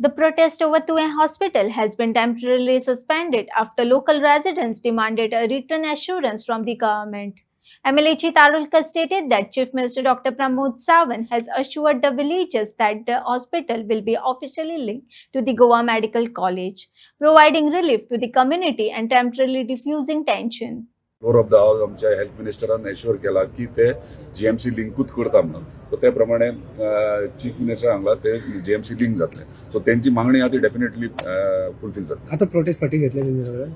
The protest over Tuan Hospital has been temporarily suspended after local residents demanded a written assurance from the government. MLA Chitarulkar stated that Chief Minister Dr. Pramod Sawant has assured the villagers that the hospital will be officially linked to the Goa Medical College, providing relief to the community and temporarily diffusing tension. Floor of the house आमच्या health मिनिस्टरान assure केला की ते GMC लिंकूच करता म्हणून so त्या प्रमाणे chief minister हांगा ते जीएमसी लिंक जातले सो त्यांची मागणी आहा ती डेफिनेटली फुलफिल जातली. आता प्रोटेस्ट फाटी घेतले तेंचे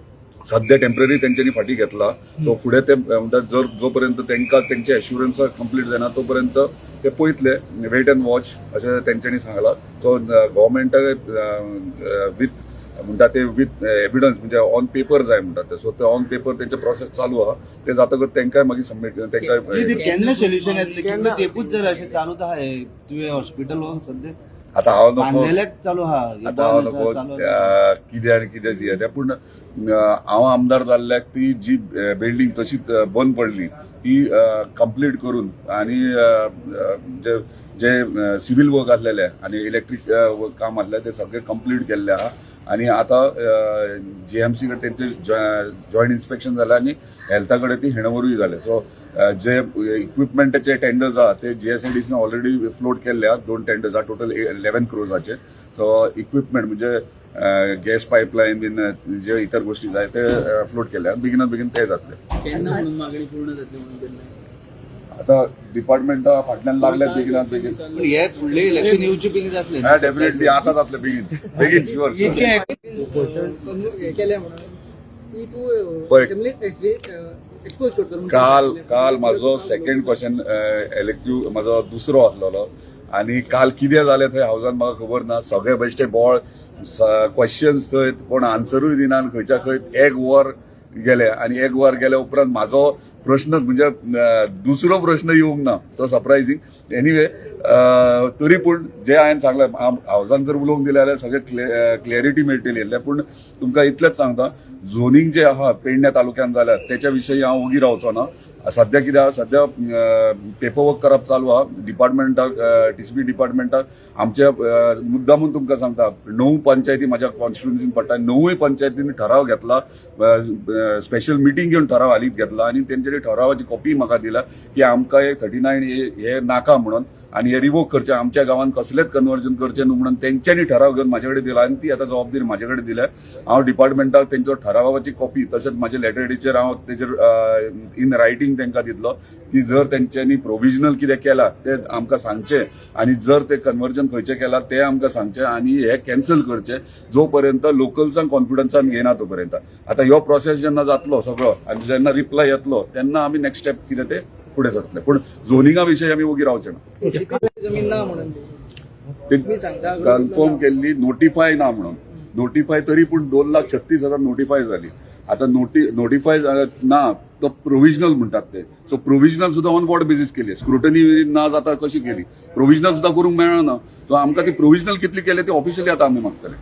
सध्या टेम्पररी त्यांच्यानी फाटी घेतला सो फुडें ते म्हणटात जोपर्यंत तांकां तेंचे एश्युरन्स कंप्लीट जायना तोपर्यंत ते पळयतले वेट अँड वॉच अशें तेंच्यांनी सांगलां. सो गव्हर्मेंटाक विथ म्हणटा ते विथ एविडन्स म्हणजे ऑन पेपर जाय म्हणटात ते सो ते ऑन पेपर तेंचे प्रोसेस चालू आहा ते जातकच तेंकाय मागीर सबमीट तेंकाय केन्ना सोल्युशन येतलें किंवा तेपूच जर अशें चालूच आहा तुवें हॉस्पिटल सद्या आता हांव नको बांदलेलेच चालू आहा आता हांव नको कितें आनी कितें जियें पूण हांव आमदार जाल्ल्याक ती जी बिल्डींग तशीच बंद पडली ती कंप्लीट करून आनी जे सिव्हिल वर्क आसलेले आनी इलेक्ट्रीक काम आसलें ते सगळें कंप्लीट केल्लें आहा. आणि आता जीएमसी कडे त्यांचे जॉईंट इन्स्पेक्शन झालं आणि हेल्था कडे ती हेणवरूय झाले. सो जे इक्विपमेंटाचे टेंडर्स आहात ते जीएसआयडीसीन ऑलरेडी फ्लोट केल्ले आहात 2 टेंडर्स आहात टोटल 11 crores. सो इक्विपमेंट म्हणजे गॅस पाईपलाईन बीन जे इतर गोष्टी जाय ते फ्लोट केले आहात बेगिनात बेगीन ते जातले. मागणी पूर्ण जातली आता डिपार्टमेंटा फाटल्यान लागल्यात बेगिनात बेगीन पण हे फुडले इलेक्शन येवचे बेगीन जातले डेफिनेटली आता जातले बेगीन शुअर. काल माझो सेकंड क्वेश्चन इलेक्टिव्ह माझो दुसरो आसलेलो आणि काल कितें जालें थंय हावजान म्हाका खबर ना. सगळे बेश्टे बोळ क्वेश्चन्स थंय कोण आन्सरूय दिना आनी खंयच्या खंय 1 वर गेले आणि 1 वर गेल्या उपरांत म्हाजो प्रश्नच म्हणजे दुसरो प्रश्न येवंक ना तो सरप्रायझिंग. एनिवे तरी पूण जे हांवें सांगलें हावजान जर उलोवंक दिलें जाल्यार सगळें क्लियरिटी मेळटली. पूण तुमकां इतलेंच सांगता झोनींग जे आहा पेडण्या तालुक्यान जाल्यार तेच्या विशयी हांव ओगी रावचो ना. सध्या कितें आहा सध्या पेपरवर्क करप चालू आहा डिपार्टमेंटाक टीसीपी डिपार्टमेंटाक आमच्या मुद्दामून तुमकां सांगता 9 पंचायती म्हाज्या कॉन्स्टिट्युएन्सीन पडटा 9 पंचायतींनी ठराव घेतला स्पेशल मिटींग घेवन ठराव हालींच घेतला आणि तेंचे ठरावाची कॉपी म्हाका दिला की आमकां 39 हे नाका म्हणून आणि हे रिवोक करचे आमच्या गांवांत कसलेच कन्वर्जन करचे न्हू म्हणून तेंच्यांनी ठराव घेवन म्हाजे कडेन दिला आणि ती आता जबाबदारी म्हाजे कडेन दिल्या. हांव डिपार्टमेंटाक तेंचो ठरावाची कॉपी तशेंच म्हाजे लेटरेचेर हांव तेचेर इन रायटींग तेंकां दितलो की जर तेंच्यांनी प्रोविजनल कितें केला ते आमकां सांगचे आणि जर ते कन्वर्जन खंयचें केला ते आमकां सांगचे आणि हे कॅन्सल करचे जो पर्यंत लोकल्सांक कॉन्फिडन्सान घेयना तो पर्यंत. आता ह्यो प्रोसेस जेन्ना जातलो सगळो आणि जेन्ना रिप्लाय येतलो तेन्ना आमी नेक्स्ट स्टेप कितें ते फुडें सरतले. पूण झोनिंगा विशयी आमी ओगी रावचे ना. कन्फर्म केल्ली नोटिफाय ना म्हणून नोटिफाय तरी पूण 2,36,000 नोटिफाय जाली. आता नोटिफाय ना तो प्रोविजनल म्हणटात ते. सो प्रोविजनल सुद्धा ऑन वॉट बेसीस केली स्क्रुटनी ना जाता कशी केली प्रोविजनल सुद्धा करूंक मेळना. सो आमकां ती प्रोविजनल कितली केली ती ऑफिशियली आता आमी मागतले.